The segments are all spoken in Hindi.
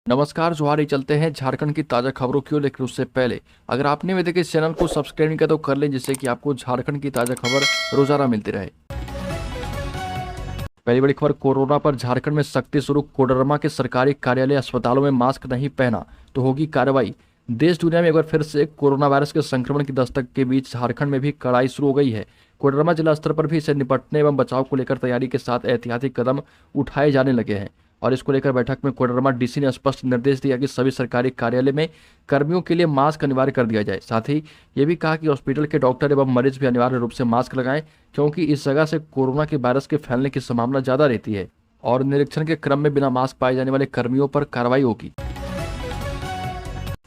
नमस्कार, जोहार। चलते हैं झारखंड की ताज़ा खबरों की ओर, लेकिन उससे पहले अगर आपने अभी तक इस चैनल को सब्सक्राइब नहीं किया तो कर लें, जिससे कि आपको झारखंड की ताज़ा खबर रोजाना मिलती रहे। पहली बड़ी खबर, कोरोना पर झारखंड में सख्ती शुरू। कोडरमा के सरकारी कार्यालय अस्पतालों में मास्क नहीं पहना तो होगी कार्रवाई। देश दुनिया में एक बार फिर से कोरोना वायरस के संक्रमण की दस्तक के बीच झारखंड में भी कड़ाई शुरू हो गई है। कोडरमा जिला स्तर पर भी इसे निपटने एवं बचाव को लेकर तैयारी के साथ एहतियाती कदम उठाए जाने लगे हैं। और इसको लेकर बैठक में कोडरमा डीसी ने स्पष्ट निर्देश दिया कि सभी सरकारी कार्यालय में कर्मियों के लिए मास्क अनिवार्य कर दिया जाए। साथ ही ये भी कहा कि हॉस्पिटल के डॉक्टर एवं मरीज भी अनिवार्य रूप से मास्क लगाएं, क्योंकि इस जगह से कोरोना के वायरस के फैलने की संभावना ज्यादा रहती है। और निरीक्षण के क्रम में बिना मास्क पाए जाने वाले कर्मियों पर कार्रवाई होगी।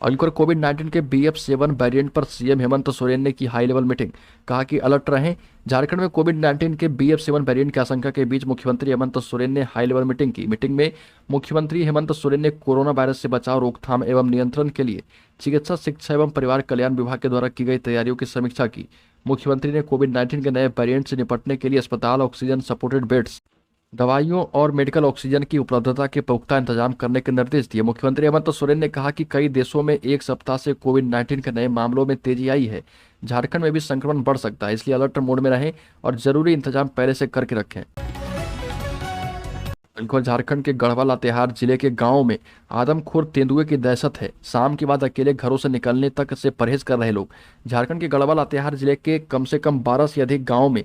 और कोविड-19 के BF7 वेरिएंट पर सीएम हेमंत सोरेन ने की हाई लेवल मीटिंग। कहा कि अलर्ट रहें। झारखंड में कोविड-19 के BF7 वेरिएंट की आशंका के बीच मुख्यमंत्री हेमंत सोरेन ने हाई लेवल मीटिंग की। मीटिंग में मुख्यमंत्री हेमंत सोरेन ने कोरोना वायरस से बचाव, रोकथाम एवं नियंत्रण के लिए चिकित्सा, शिक्षा एवं परिवार कल्याण विभाग के द्वारा की गई तैयारियों की समीक्षा की। मुख्यमंत्री ने कोविड-19 के नए वेरिएंट से निपटने के लिए अस्पताल, ऑक्सीजन सपोर्टेड बेड्स, दवाइयों और मेडिकल ऑक्सीजन की उपलब्धता के पुख्ता इंतजाम करने के निर्देश दिए। मुख्यमंत्री हेमंत सोरेन ने कहा कि कई देशों में एक सप्ताह से कोविड-19 के नए मामलों में तेजी आई है। झारखंड में भी संक्रमण बढ़ सकता है, इसलिए अलर्ट मोड में रहें और जरूरी इंतजाम पहले से करके रखें। झारखंड के गढ़वा लातेहार जिले के गांवों में आदमखोर तेंदुए की दहशत है। शाम के बाद अकेले घरों से निकलने तक से परहेज कर रहे लोग। झारखंड के गढ़वा लातेहार जिले के कम से कम 12 से अधिक गाँव में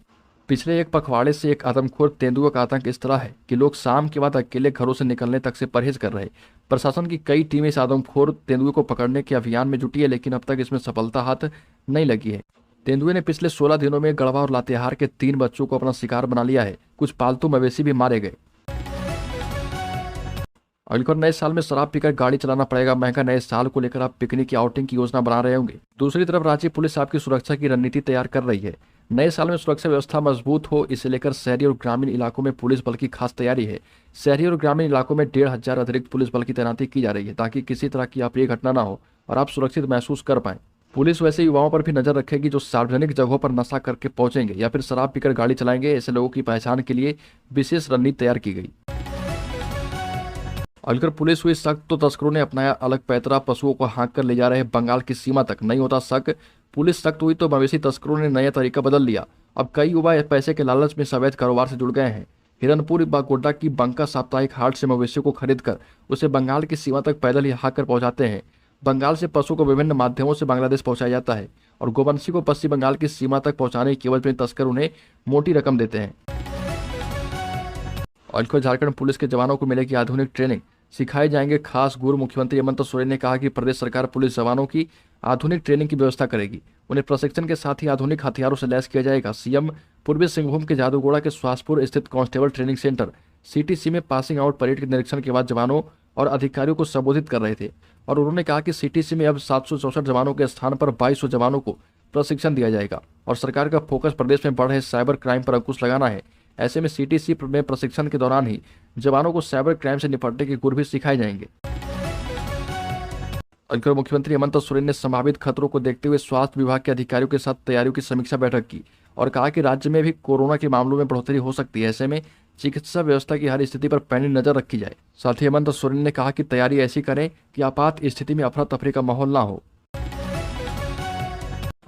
पिछले एक पखवाड़े से एक आदमखोर तेंदुए का आतंक इस तरह है कि लोग शाम के बाद अकेले घरों से निकलने तक से परहेज कर रहे। प्रशासन की कई टीमें इस आदमखोर तेंदुए को पकड़ने के अभियान में जुटी है, लेकिन अब तक इसमें सफलता हाथ नहीं लगी है। तेंदुए ने पिछले 16 दिनों में गढ़वा और लातेहार के 3 बच्चों को अपना शिकार बना लिया है। कुछ पालतू मवेशी भी मारे गए। और नए साल में शराब पीकर गाड़ी चलाना पड़ेगा महंगा। नए साल को लेकर आप पिकनिक की आउटिंग की योजना बना रहे होंगे। दूसरी तरफ राज्य पुलिस आपकी सुरक्षा की रणनीति तैयार कर रही है। नए साल में सुरक्षा व्यवस्था मजबूत हो, इसे लेकर शहरी और ग्रामीण इलाकों में पुलिस बल की खास तैयारी है। शहरी और ग्रामीण इलाकों में 1500 अतिरिक्त पुलिस बल की तैनाती की जा रही है, ताकि किसी तरह की अप्रिय घटना ना हो और आप सुरक्षित महसूस कर पाएं। पुलिस वैसे युवाओं पर भी नजर रखेगी जो सार्वजनिक जगहों पर नशा करके पहुंचेंगे या फिर शराब पीकर गाड़ी चलाएंगे। ऐसे लोगों की पहचान के लिए विशेष रणनीति तैयार की गई। अगर पुलिस हुई सख्त तो तस्करों ने अपनाया अलग पैतरा। पशुओं को हाँक कर ले जा रहे बंगाल की सीमा तक, नहीं होता शक। पुलिस सख्त हुई तो मवेशी तस्करों ने नया तरीका बदल लिया। अब कई युवा पैसे के लालच में अवैध कारोबार से जुड़ गए हैं। हिरनपुर बागोड्डा की बंका साप्ताहिक हाट से मवेशियों को खरीदकर उसे बंगाल की सीमा तक पैदल ही हाँक कर पहुंचाते हैं। बंगाल से पशु को विभिन्न माध्यमों से बांग्लादेश पहुंचाया जाता है और गोवंशी को पश्चिम बंगाल की सीमा तक पहुंचाने की एवज में तस्कर उन्हें मोटी रकम देते हैं। और झारखंड पुलिस के जवानों को मिलेगी आधुनिक ट्रेनिंग, सिखाए जाएंगे खास गुर। मुख्यमंत्री हेमंत सोरेन ने कहा कि प्रदेश सरकार पुलिस जवानों की आधुनिक ट्रेनिंग की व्यवस्था करेगी। उन्हें प्रशिक्षण के साथ ही आधुनिक हथियारों से लैस किया जाएगा। सीएम पूर्वी सिंहभूम के जादूगोड़ा के स्वासपुर स्थित कांस्टेबल ट्रेनिंग सेंटर CTC में पासिंग आउट परेड के निरीक्षण के बाद जवानों और अधिकारियों को संबोधित कर रहे थे। और उन्होंने कहा कि CTC में अब 764 जवानों के स्थान पर 2200 जवानों को प्रशिक्षण दिया जाएगा। और सरकार का फोकस प्रदेश में बढ़ रहे साइबर क्राइम पर अंकुश लगाना है। ऐसे में CTC में प्रशिक्षण के दौरान ही जवानों को साइबर क्राइम से निपटने के गुर भी सिखाए जाएंगे। मुख्यमंत्री हेमंत सोरेन ने संभावित खतरों को देखते हुए स्वास्थ्य विभाग के अधिकारियों के साथ तैयारियों की समीक्षा बैठक की और कहा कि राज्य में भी कोरोना के मामलों में बढ़ोतरी हो सकती है। ऐसे में चिकित्सा व्यवस्था की हर स्थिति पर पैनी नजर रखी जाए। साथ ही हेमंत सोरेन ने कहा कि तैयारी ऐसी करें कि आपात स्थिति में अफरा तफरी का माहौल ना हो।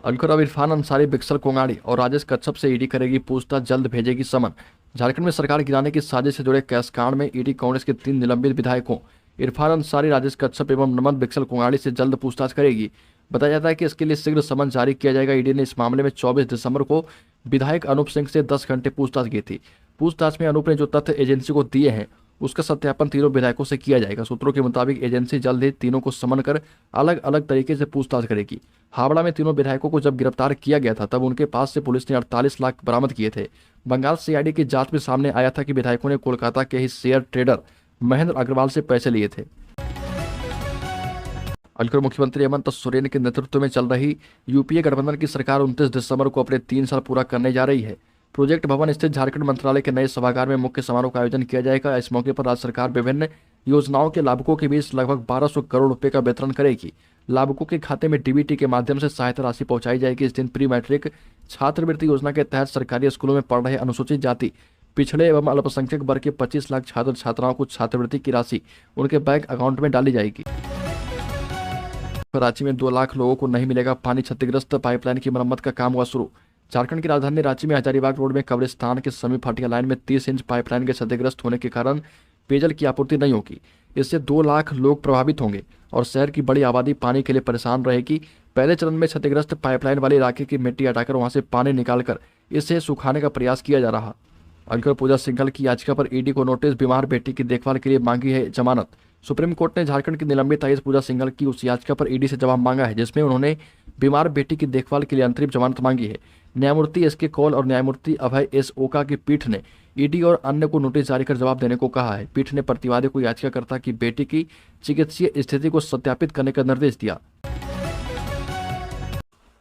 अब इरफान अंसारी, बिक्सल कोंगाड़ी और राजेश कच्छप से ईडी करेगी पूछताछ, जल्द भेजेगी समन। झारखंड में सरकार गिराने की साजिश से जुड़े कैश कांड में ईडी कांग्रेस के 3 निलंबित विधायकों इरफान अंसारी, राजेश कच्छप एवं नमन बिक्सल कोंगाड़ी से जल्द पूछताछ करेगी। बताया जाता है कि इसके लिए शीघ्र समन जारी किया जाएगा। ईडी ने इस मामले में 24 दिसंबर को विधायक अनूप सिंह से 10 घंटे पूछताछ की थी। पूछताछ में अनूप ने जो तथ्य एजेंसी को दिए हैं उसका सत्यापन तीनों विधायकों से किया जाएगा। सूत्रों के मुताबिक एजेंसी जल्द ही तीनों को समन कर अलग अलग तरीके से पूछताछ करेगी। हावड़ा में तीनों विधायकों को जब गिरफ्तार किया गया था तब उनके पास से पुलिस ने 48 लाख बरामद किए थे। बंगाल CID की जांच में सामने आया था कि विधायकों ने कोलकाता के ही शेयर ट्रेडर महेंद्र अग्रवाल से पैसे लिए थे। मुख्यमंत्री हेमंत सोरेन के नेतृत्व में चल रही UPA गठबंधन की सरकार 29 दिसंबर को अपने 3 साल पूरा करने जा रही है। प्रोजेक्ट भवन स्थित झारखंड मंत्रालय के नए सभागार में मुख्य समारोह का आयोजन किया जाएगा। इस मौके पर राज्य सरकार विभिन्न योजनाओं के लाभुकों के बीच लगभग 1200 करोड़ रुपए का वितरण करेगी। लाभुकों के खाते में DBT के माध्यम से सहायता राशि पहुंचाई जाएगी। इस दिन प्री मैट्रिक छात्रवृत्ति योजना के तहत सरकारी स्कूलों में पढ़ रहे अनुसूचित जाति पिछड़े एवं अल्पसंख्यक वर्ग के 25 लाख छात्र छात्राओं को छात्रवृत्ति की राशि उनके बैंक अकाउंट में डाली जाएगी। रांची में 2 लाख लोगों को नहीं मिलेगा पानी, क्षतिग्रस्त पाइपलाइन की मरम्मत का काम हुआ शुरू। झारखंड की राजधानी रांची में हजारीबाग रोड में कब्रिस्तान के समीप हटिया लाइन में 30 इंच पाइपलाइन के क्षतिग्रस्त होने के कारण पेयजल की आपूर्ति नहीं होगी। इससे 2 लाख लोग प्रभावित होंगे और शहर की बड़ी आबादी पानी के लिए परेशान रहेगी। पहले चरण में क्षतिग्रस्त पाइपलाइन वाले इलाके की मिट्टी हटाकर वहां से पानी निकालकर इसे सुखाने का प्रयास किया जा रहा। अंकुर पूजा सिंघल की याचिका पर ईडी को नोटिस, बीमार बेटी की देखभाल के लिए मांगी है जमानत। सुप्रीम कोर्ट ने झारखंड की निलंबित आईएएस पूजा सिंघल की उस याचिका पर ईडी से जवाब मांगा है जिसमें उन्होंने बीमार बेटी की देखभाल के लिए अंतरिम जमानत मांगी है। न्यायमूर्ति एसके कौल और न्यायमूर्ति अभय एस ओका की पीठ ने ईडी और अन्य को नोटिस जारी कर जवाब देने को कहा है। पीठ ने प्रतिवादी को याचिकाकर्ता की बेटी की चिकित्सीय स्थिति को सत्यापित करने का निर्देश दिया।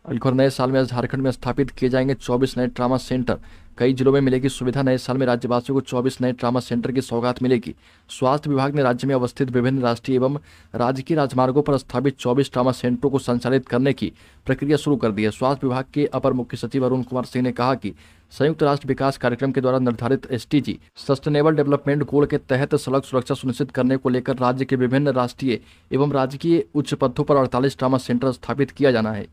और नए साल में झारखंड में स्थापित किए जाएंगे 24 नए ट्रामा सेंटर। कई जिलों में मिलेगी सुविधा। नए साल में राज्यवासियों को 24 नए ट्रामा सेंटर की सौगात मिलेगी। स्वास्थ्य विभाग ने राज्य में अवस्थित विभिन्न राष्ट्रीय एवं राजकीय राजमार्गों पर स्थापित 24 ट्रामा सेंटरों को संचालित करने की प्रक्रिया शुरू कर दी है। स्वास्थ्य विभाग के अपर मुख्य सचिव अरुण कुमार सिंह ने कहा कि संयुक्त राष्ट्र विकास कार्यक्रम के द्वारा निर्धारित SDG सस्टेनेबल डेवलपमेंट गोल के तहत सड़क सुरक्षा सुनिश्चित करने को लेकर राज्य के विभिन्न राष्ट्रीय एवं राजकीय उच्च पथों पर 48 ट्रामा सेंटर स्थापित किया जाना है।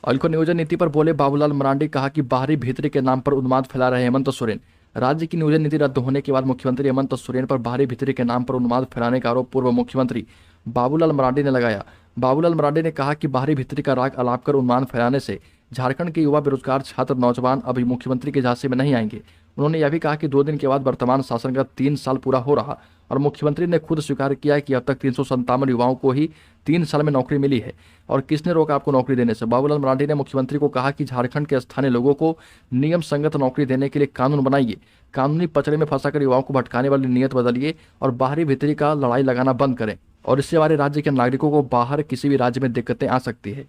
अल्को नियोजन नीति पर बोले बाबूलाल मरांडी, कहा कि बाहरी भीतरी के नाम पर उन्माद फैला रहे हेमंत सोरेन। राज्य की नियोजन नीति रद्द होने के बाद मुख्यमंत्री हेमंत सोरेन पर बाहरी भीतरी के नाम पर उन्माद फैलाने का आरोप पूर्व मुख्यमंत्री बाबूलाल मरांडी ने लगाया। बाबूलाल मरांडी ने कहा कि बाहरी भीतरी का राग अलाप कर उन्माद फैलाने से झारखंड के युवा, बेरोजगार, छात्र, नौजवान अभी मुख्यमंत्री के झांसे में नहीं आएंगे। उन्होंने यह भी कहा कि 2 दिन के बाद वर्तमान शासन का 3 साल पूरा हो रहा और मुख्यमंत्री ने खुद स्वीकार किया है कि अब तक 357 युवाओं को ही 3 साल में नौकरी मिली है और किसने रोका आपको नौकरी देने से। बाबूलाल मरांडी ने मुख्यमंत्री को कहा कि झारखंड के स्थानीय लोगों को नियम संगत नौकरी देने के लिए कानून बनाइए, कानूनी पचड़े में फंसाकर युवाओं को भटकाने वाली नीयत बदलिए और बाहरी भीतरी का लड़ाई लगाना बंद करें और इससे हमारे राज्य के नागरिकों को बाहर किसी भी राज्य में दिक्कतें आ सकती है।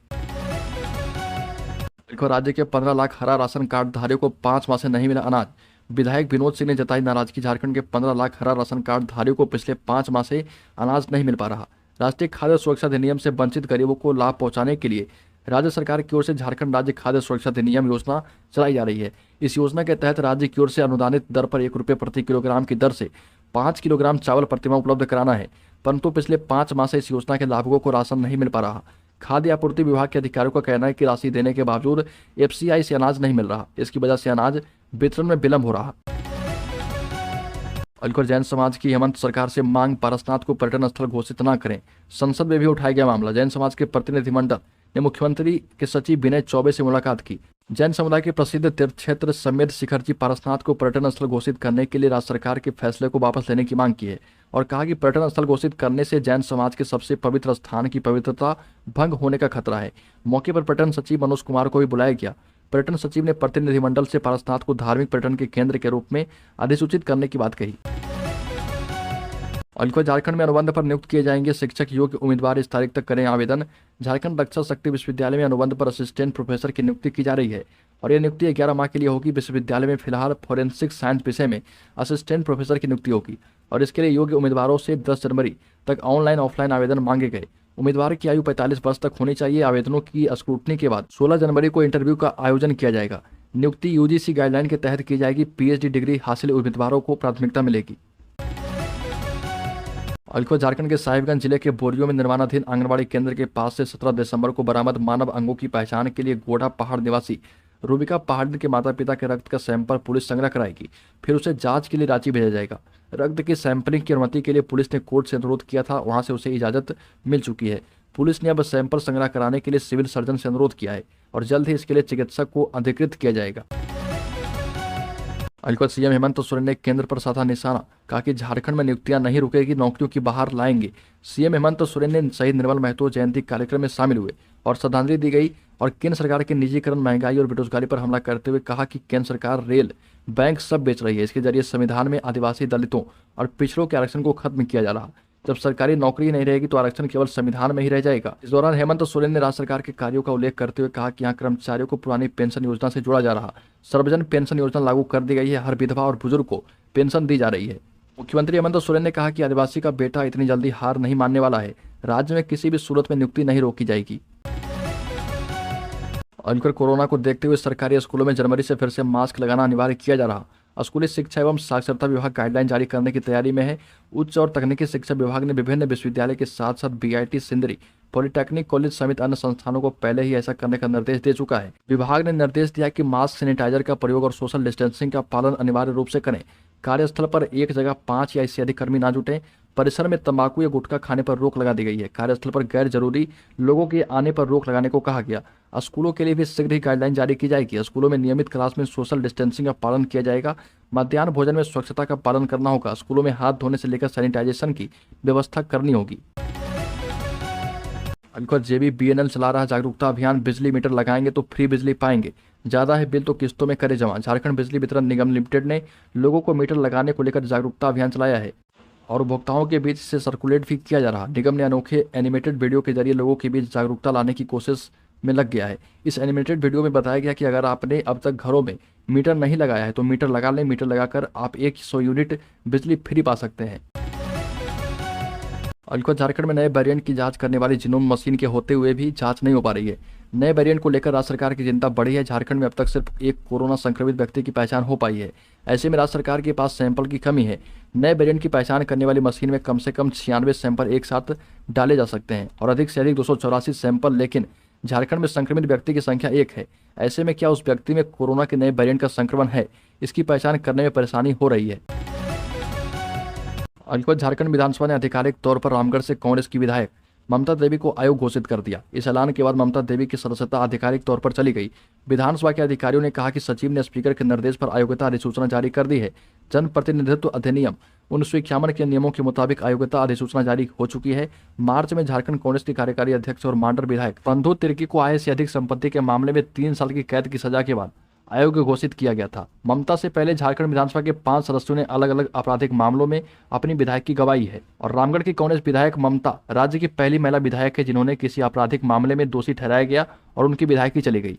राज्य के 15 लाख हरा राशन कार्ड धारियों को 5 माह से नहीं मिला अनाज। विधायक विनोद सिंह ने जताई नाराजगी। झारखंड के 15 लाख हरा राशन कार्ड धारियों को पिछले 5 माह से अनाज नहीं मिल पा रहा। राष्ट्रीय खाद्य सुरक्षा अधिनियम से वंचित गरीबों को लाभ पहुंचाने के लिए राज्य सरकार की ओर से झारखंड राज्य खाद्य सुरक्षा अधिनियम योजना चलाई जा रही है। इस योजना के तहत राज्य की ओर से अनुदानित दर पर 1 रुपये प्रति किलोग्राम की दर से 5 किलोग्राम चावल प्रतिमाह उपलब्ध कराना है, परंतु पिछले 5 माह से इस योजना के लाभुकों को राशन नहीं मिल पा रहा। खाद्य आपूर्ति विभाग के अधिकारियों का कहना है कि राशि देने के बावजूद FCI से अनाज नहीं मिल रहा। इसकी वजह से अनाज वितरण में विलंब हो रहा। अलवर जैन समाज की हेमंत सरकार से मांग, पारसनाथ को पर्यटन स्थल घोषित न करें। संसद में भी उठाया गया मामला। जैन समाज के प्रतिनिधिमंडल ने मुख्यमंत्री के सचिव विनय चौबे से मुलाकात की। जैन समुदाय के प्रसिद्ध तीर्थ क्षेत्र समेत शिखर जी पारसनाथ को पर्यटन स्थल घोषित करने के लिए राज्य सरकार के फैसले को वापस लेने की मांग की है और कहा कि पर्यटन स्थल घोषित करने से जैन समाज के सबसे पवित्र स्थान की पवित्रता भंग होने का खतरा है। मौके पर पर्यटन सचिव मनोज कुमार को भी बुलाया गया। पर्यटन सचिव ने प्रतिनिधिमंडल से पारसनाथ को धार्मिक पर्यटन के केंद्र के रूप में अधिसूचित करने की बात कही। अलवर झारखंड में अनुबंध पर नियुक्त किए जाएंगे शिक्षक योग्य उम्मीदवार, इस तारीख तक करें आवेदन। झारखंड रक्षा शक्ति विश्वविद्यालय में अनुबंध पर असिस्टेंट प्रोफेसर की नियुक्ति की जा रही है और यह नियुक्ति 11 माह के लिए होगी। विश्वविद्यालय में फिलहाल फॉरेंसिक साइंस विषय में असिस्टेंट प्रोफेसर की नियुक्ति होगी और इसके लिए योग्य उम्मीदवारों से 10 जनवरी तक ऑनलाइन ऑफलाइन आवेदन मांगे गए। उम्मीदवार की आयु 45 वर्ष तक होनी चाहिए। आवेदनों की स्क्रूटनी के बाद 16 जनवरी को इंटरव्यू का आयोजन किया जाएगा। नियुक्ति UGC गाइडलाइन के तहत की जाएगी। PhD डिग्री हासिल उम्मीदवारों को प्राथमिकता मिलेगी। अलवर झारखंड के साहिबगंज जिले के बोरियो में निर्माणाधीन आंगनबाड़ी केंद्र के पास से 17 दिसंबर को बरामद मानव अंगों की पहचान के लिए गोढ़ा पहाड़ निवासी रूबिका पहाड़िन के माता पिता के रक्त का सैंपल पुलिस संग्रह कराएगी, फिर उसे जांच के लिए रांची भेजा जाएगा। रक्त की सैंपलिंग की अनुमति के लिए पुलिस ने कोर्ट से अनुरोध किया था, वहां से उसे इजाजत मिल चुकी है। पुलिस ने अब सैंपल संग्रह कराने के लिए सिविल सर्जन से अनुरोध किया है और जल्द ही इसके लिए चिकित्सक को अधिकृत किया जाएगा। अलवर CM हेमंत सोरेन ने केंद्र पर साधा निशाना, कहा कि झारखंड में नियुक्तियां नहीं रुकेगी, नौकरियों की बाहर लाएंगे। CM हेमंत सोरेन ने शहीद निर्मल महतो जयंती कार्यक्रम में शामिल हुए और श्रद्धांजलि दी गई और केंद्र सरकार के निजीकरण, महंगाई और बेरोजगारी पर हमला करते हुए कहा कि केंद्र सरकार रेल, बैंक सब बेच रही है। इसके जरिए संविधान में आदिवासी, दलितों और पिछड़ों के आरक्षण को खत्म किया जा रहा। जब सरकारी नौकरी नहीं रहेगी तो आरक्षण केवल संविधान में ही रह जाएगा। इस दौरान हेमंत सोरेन ने राज्य सरकार के कार्यों का उल्लेख करते हुए कहा कि यहाँ कर्मचारियों को पुरानी पेंशन योजना से जोड़ा जा रहा। सर्वजन पेंशन योजना लागू कर दी गई है। हर विधवा और बुजुर्ग को पेंशन दी जा रही है। मुख्यमंत्री हेमंत सोरेन ने कहा कि आदिवासी का बेटा इतनी जल्दी हार नहीं मानने वाला है। राज्य में किसी भी सूरत में नियुक्ति नहीं रोकी जाएगी। अंकर कोरोना को देखते हुए सरकारी स्कूलों में जनवरी से फिर से मास्क लगाना अनिवार्य किया जा रहा। स्कूली शिक्षा एवं साक्षरता विभाग गाइडलाइन जारी करने की तैयारी में है। उच्च और तकनीकी शिक्षा विभाग ने विभिन्न विश्वविद्यालय के साथ साथ बीआईटी, सिंदरी, पॉलिटेक्निक कॉलेज समेत अन्य संस्थानों को पहले ही ऐसा करने का निर्देश दे चुका है। विभाग ने निर्देश दिया कि मास्क, सैनिटाइजर का प्रयोग और सोशल डिस्टेंसिंग का पालन अनिवार्य रूप से करें। कार्यस्थल पर एक जगह 5 या इससे अधिक कर्मी ना जुटें। परिसर में तंबाकू या गुटखा खाने पर रोक लगा दी गई है। कार्यस्थल पर गैर जरूरी लोगों के आने पर रोक लगाने को कहा गया। स्कूलों के लिए भी शीघ्र ही गाइडलाइन जारी की जाएगी। स्कूलों में नियमित क्लास में सोशल डिस्टेंसिंग का पालन किया जाएगा। मध्याह्न भोजन में स्वच्छता का पालन करना होगा। स्कूलों में हाथ धोने से लेकर सैनिटाइजेशन की व्यवस्था करनी होगी। अंकुर जेबी बीएनएल चला रहा जागरूकता अभियान, बिजली मीटर लगाएंगे तो फ्री बिजली पाएंगे, ज्यादा है बिल तो किस्तों में करे जमा। झारखंड बिजली वितरण निगम लिमिटेड ने लोगों को मीटर लगाने को लेकर जागरूकता अभियान चलाया है और उपभोक्ताओं के बीच इसे सर्कुलेट भी किया जा रहा। निगम ने अनोखे एनिमेटेड वीडियो के जरिए लोगों के बीच जागरूकता लाने की कोशिश में लग गया है। इस एनिमेटेड वीडियो में बताया गया कि अगर आपने अब तक घरों में मीटर नहीं लगाया है तो मीटर लगा लें। मीटर लगाकर आप 100 यूनिट बिजली फ्री पा सकते हैं। अलखुद झारखंड में नए वेरिएंट की जांच करने वाली जीनोम मशीन के होते हुए भी जांच नहीं हो पा रही है। नए वेरिएंट को लेकर राज्य सरकार की चिंता बढ़ी है। झारखंड में अब तक सिर्फ एक कोरोना संक्रमित व्यक्ति की पहचान हो पाई है। ऐसे में राज्य सरकार के पास सैंपल की कमी है। नए वेरिएंट की पहचान करने वाली मशीन में कम से कम 96 सैंपल एक साथ डाले जा सकते हैं और अधिक से अधिक 284 सैंपल, लेकिन झारखंड में संक्रमित व्यक्ति की संख्या 1 है। ऐसे में क्या उस व्यक्ति में कोरोना के नए वेरिएंट का संक्रमण है, इसकी पहचान करने में परेशानी हो रही है। अलखुद झारखंड विधानसभा ने आधिकारिक तौर पर रामगढ़ से कांग्रेस की विधायक ममता देवी को आयोग घोषित कर दिया। इस ऐलान के बाद ममता देवी की सदस्यता आधिकारिक तौर पर चली गई। विधानसभा के अधिकारियों ने कहा कि सचिव ने स्पीकर के निर्देश पर अयोग्यता अधिसूचना जारी कर दी है। जनप्रतिनिधित्व अधिनियम 1951 के नियमों के मुताबिक अयोग्यता अधिसूचना जारी हो चुकी है। मार्च में झारखंड कांग्रेस के कार्यकारी अध्यक्ष और मांडर विधायक बंधु तिर्की को आय से अधिक संपत्ति के मामले में 3 साल की कैद की सजा के बाद अयोग्य घोषित किया गया था। ममता से पहले झारखंड विधानसभा के 5 सदस्यों ने अलग अलग आपराधिक मामलों में अपनी विधायकी गवाई है और रामगढ़ की कांग्रेस विधायक ममता राज्य की पहली महिला विधायक है जिन्होंने किसी आपराधिक मामले में दोषी ठहराया गया और उनकी विधायकी चली गई।